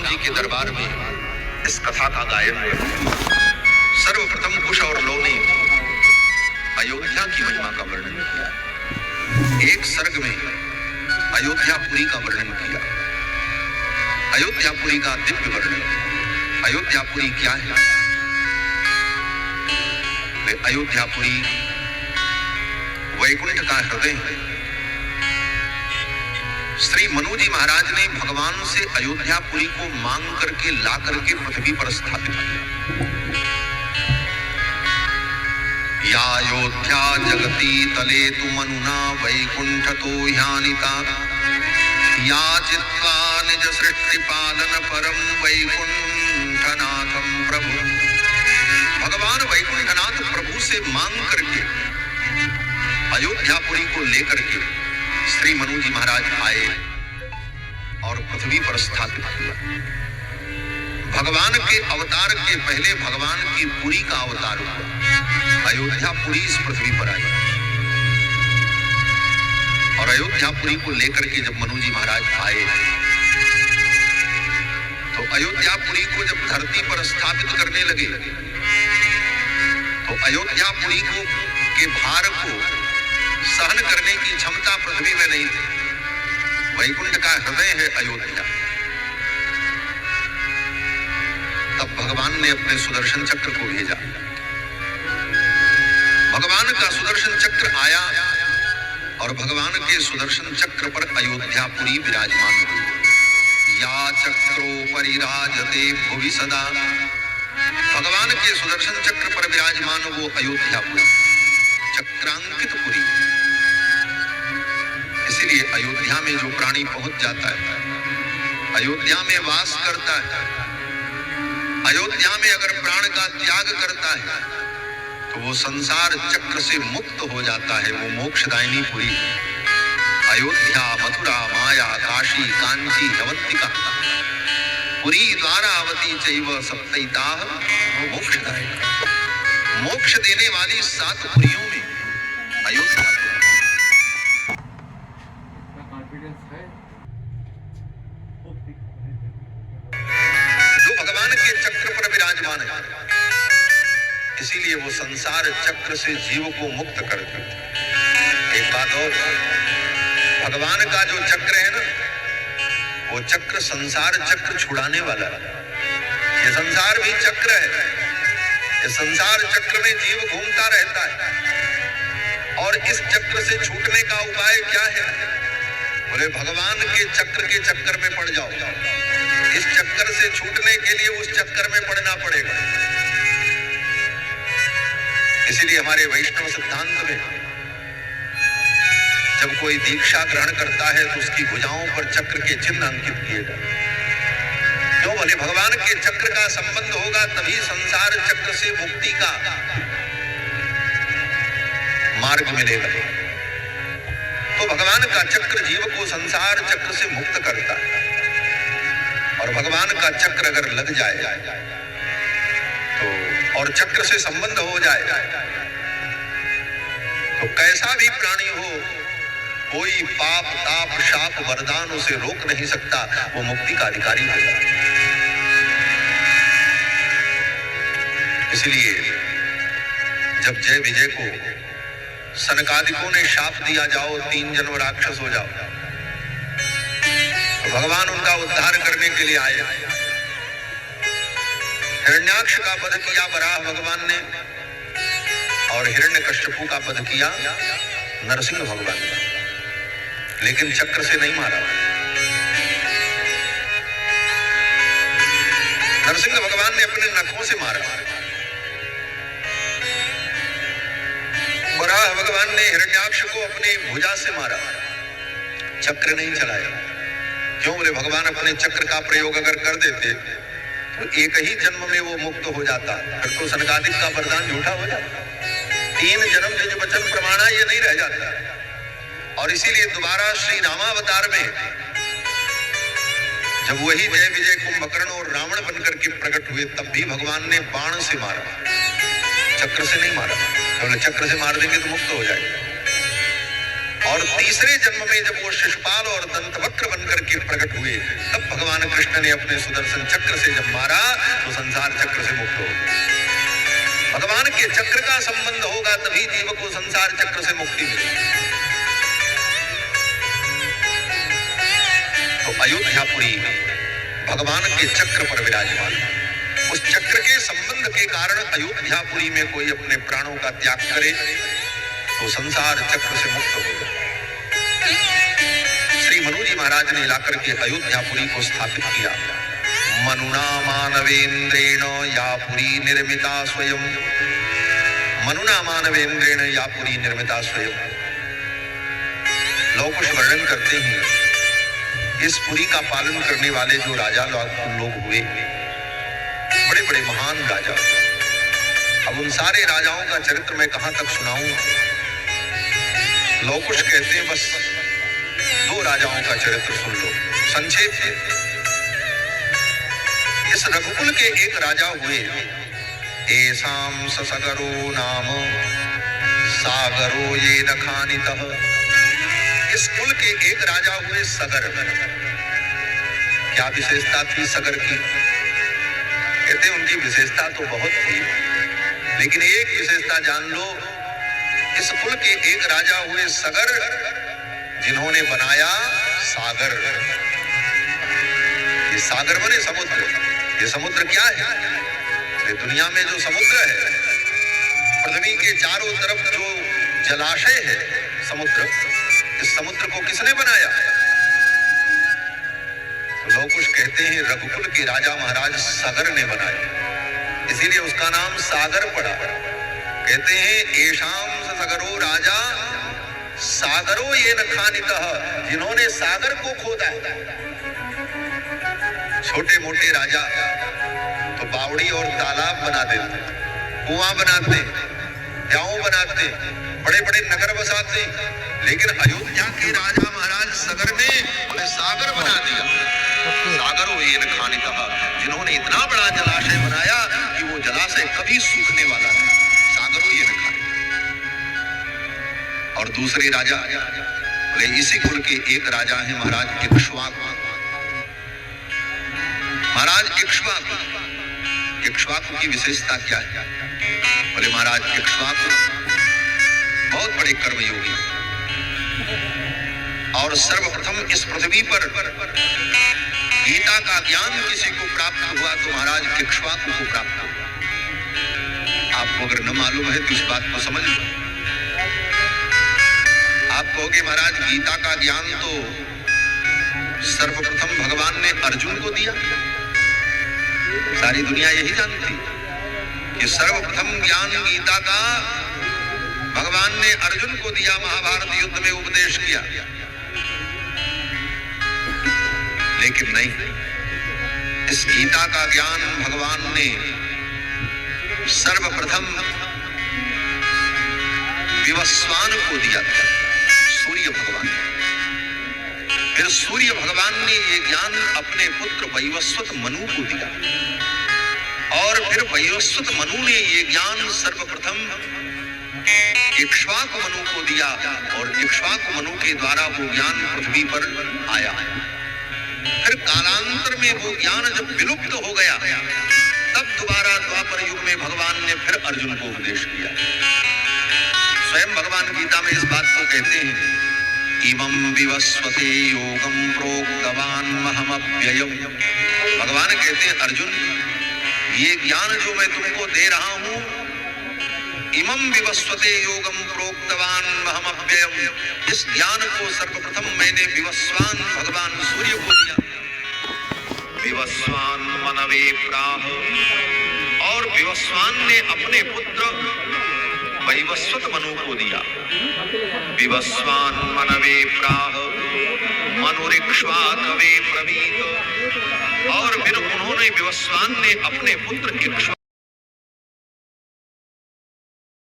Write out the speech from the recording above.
जी के दरबार में इस कथा का गायन हुआ। सर्वप्रथम कुश और लव ने अयोध्या की महिमा का वर्णन किया। एक सर्ग में अयोध्यापुरी का वर्णन किया, अयोध्यापुरी का दिव्य वर्णन। अयोध्यापुरी क्या है? वे अयोध्यापुरी वैकुंठ का हृदय है। श्री मनु जी महाराज ने भगवान से अयोध्यापुरी को मांग करके ला करके पृथ्वी पर स्थापित किया। या अयोध्या जगती तले तु मनुना वैकुंठ तो ह्यानिता, या चित्वा निज सृष्टि पालन परम वैकुंठनाथम प्रभु। भगवान वैकुंठनाथ प्रभु से मांग करके अयोध्यापुरी को लेकर के श्री मनु जी महाराज आए और पृथ्वी पर स्थापित किया। भगवान के अवतार के पहले भगवान की पुरी का अवतार हुआ। अयोध्यापुरी इस पृथ्वी पर आई और अयोध्यापुरी को लेकर के जब मनु जी महाराज आए तो अयोध्यापुरी को जब धरती पर स्थापित करने लगे तो अयोध्यापुरी को के भार को सहन करने की क्षमता पृथ्वी में नहीं थी। वैकुंठ का हृदय है अयोध्या। तब भगवान ने अपने सुदर्शन चक्र को भेजा। भगवान का सुदर्शन चक्र आया और भगवान के सुदर्शन चक्र पर अयोध्यापुरी विराजमान हुई। या चक्रो परिराजते भुवि सदा। भगवान के सुदर्शन चक्र पर विराजमान वो अयोध्यापुरी, चक्रांकित पुरी। इसीलिए अयोध्या में जो प्राणी पहुंच जाता है, अयोध्या में वास करता है, अयोध्या में अगर प्राण का त्याग करता है तो वो संसार चक्र से मुक्त हो जाता है। वो मोक्षदायिनी पुरी अयोध्या, मथुरा, माया, काशी, कांची, अवंतिका, पुरी, द्वारावती चैव सप्तैताः मोक्षदायिनी। मोक्ष देने वाली 7 पुरियों में अयोध्या जो भगवान के चक्र पर विराजमान है, इसीलिए वो संसार चक्र से जीव को मुक्त कर देते। एक बात और, भगवान का जो चक्र है ना, वो चक्र संसार चक्र छुड़ाने वाला है। ये संसार भी चक्र है। ये संसार चक्र में जीव घूमता रहता है और इस चक्र से छूटने का उपाय क्या है? बोले भगवान के चक्कर में पड़ जाओ। इस चक्कर से छूटने के लिए उस चक्कर में पड़ना पड़ेगा। इसीलिए हमारे वैष्णव सिद्धांत में जब कोई दीक्षा ग्रहण करता है तो उसकी भुजाओं पर चक्र के चिन्ह अंकित किए जाते। क्यों? बोले भगवान के चक्र का संबंध होगा तभी संसार चक्र से मुक्ति का मार्ग मिलेगा। तो भगवान का चक्र जीव को संसार चक्र से मुक्त करता है और भगवान का चक्र अगर लग जाए तो और चक्र से संबंध हो जाए तो कैसा भी प्राणी हो, कोई पाप, ताप, शाप, वरदान उसे रोक नहीं सकता। वो मुक्ति का अधिकारी होगा। इसलिए जब जय विजय को सनकादिकों ने शाप दिया, जाओ 3 जन्म राक्षस हो जाओ, तो भगवान उनका उद्धार करने के लिए आए। हिरण्याक्ष का वध किया वराह भगवान ने और हिरण्यकश्यपु का वध किया नरसिंह भगवान ने, लेकिन चक्र से नहीं मारा। नरसिंह भगवान ने अपने नखों से मारा। वराह भगवान ने हिरण्याक्ष को अपनी भुजा से मारा, चक्र नहीं चलाया। क्यों? बोले भगवान अपने चक्र का प्रयोग अगर कर देते तो एक ही जन्म में वो मुक्त हो जाता, फिर तो सनकादिक का वरदान झूठा हो जाता। 3 जन्म निज वचन प्रमाणा ये नहीं रह जाता। और इसीलिए दोबारा श्री रामावतार में जब वही जय विजय कुंभकर्ण और रावण बनकर के प्रकट हुए तब भी भगवान ने बाण से मारा, चक्र से नहीं मारा। तो चक्र से मार देंगे तो मुक्त हो जाएगा। और तीसरे जन्म में जब वो शिशुपाल और दंतवक्र बनकर करके प्रकट हुए, तब भगवान कृष्ण ने अपने सुदर्शन चक्र से जब मारा तो संसार चक्र से मुक्त हो गया। भगवान के चक्र का संबंध होगा तभी जीव को संसार चक्र से मुक्ति मिलेगी। तो अयोध्यापुरी भगवान के चक्र पर विराजमान, उस चक्र के संबंध के कारण अयोध्यापुरी में कोई अपने प्राणों का त्याग करे तो संसार चक्र से मुक्त होगा। श्री मनु जी महाराज ने लाकर के अयोध्यापुरी को स्थापित किया। मनुना मानवेंद्रेण या पुरी निर्मिता स्वयं, मनुना मानवेंद्रेण या पुरी निर्मिता स्वयं। लौह कुश वर्णन करते हैं इस पुरी का पालन करने वाले जो राजा लोग हुए, बड़े बड़े महान राजा। अब उन सारे राजाओं का चरित्र मैं कहां तक सुनाऊं? लौह कुश कहते हैं बस 2 राजाओं का चरित्र सुन लो संक्षेप से। इस रघुकुल के एक राजा हुए, एसाम सगरो नाम सागरो ये नखानितः। इस कुल के एक राजा हुए सगर। क्या विशेषता थी सगर की? कहते उनकी विशेषता तो बहुत थी, लेकिन एक विशेषता जान लो, इस कुल के एक राजा हुए सगर, जिन्होंने बनाया सागर। ये सागर बने समुद्र। ये समुद्र क्या है? ये दुनिया में जो समुद्र है, पृथ्वी के चारों तरफ जो जलाशय है समुद्र, इस समुद्र को किसने बनाया? तो लोग कुछ कहते हैं रघुकुल के राजा महाराज सागर ने बनाया, इसीलिए उसका नाम सागर पड़ा। कहते हैं एशाम सगरो राजा सागरो ये नखानितः, जिन्होंने सागर को खोदा। छोटे मोटे राजा तो बावड़ी और तालाब बना देते, कुआं बनाते, गांव बनाते, बड़े बड़े नगर बसाते, लेकिन अयोध्या के राजा महाराज सगर ने उन्हें सागर बना दिया। सागरो ये नखानितः, जिन्होंने इतना बड़ा जलाशय बनाया कि वो जलाशय कभी सूखने वाला है। सागरो ये नखानितः। और दूसरे राजा बोले इसी कुल के एक राजा है महाराज इक्ष्वाकु। महाराज इक्ष्वाकु की विशेषता क्या है? बोले महाराज इक्ष्वाकु बहुत बड़े कर्मयोगी, और सर्वप्रथम इस पृथ्वी पर गीता का ज्ञान किसी को प्राप्त हुआ तो महाराज इक्ष्वाकु को प्राप्त हुआ। आपको अगर न मालूम है तो इस बात को समझ लो। आप कहोगे महाराज गीता का ज्ञान तो सर्वप्रथम भगवान ने अर्जुन को दिया। सारी दुनिया यही जानती कि सर्वप्रथम ज्ञान गीता का भगवान ने अर्जुन को दिया, महाभारत युद्ध में उपदेश किया। लेकिन नहीं, इस गीता का ज्ञान भगवान ने सर्वप्रथम विवस्वान को दिया था, सूर्य भगवान। फिर सूर्य भगवान ने ये ज्ञान अपने पुत्र वैवस्वत मनु को दिया, और फिर वैवस्वत मनु ने ये ज्ञान सर्वप्रथम इक्ष्वाकु मनु को दिया, और इक्ष्वाकु मनु के द्वारा वो ज्ञान पृथ्वी पर आया। फिर कालांतर में वो ज्ञान जब विलुप्त हो गया, तब दोबारा द्वापर युग में भगवान ने फिर अर्जुन को उपदेश किया। स्वयं भगवान गीता में इस बात को कहते हैं, इमं विवस्वते योगम प्रोक्तवान महमव्ययम्। भगवान कहते हैं अर्जुन, ये ज्ञान जो मैं तुमको दे रहा हूं, इमं विवस्वते योगम प्रोक्तवान महमव्ययम्, इस ज्ञान को सर्वप्रथम मैंने विवस्वान भगवान सूर्य को दिया। विवस्वान मनवे प्राह, और विवस्वान ने अपने पुत्र वैवस्वत मनु को दिया। विवस्वान मनवे प्राह मनुरिक्ष्वाकवे प्रवीत, और फिर उन्होंने विवस्वान ने अपने पुत्र इक्ष्वाकु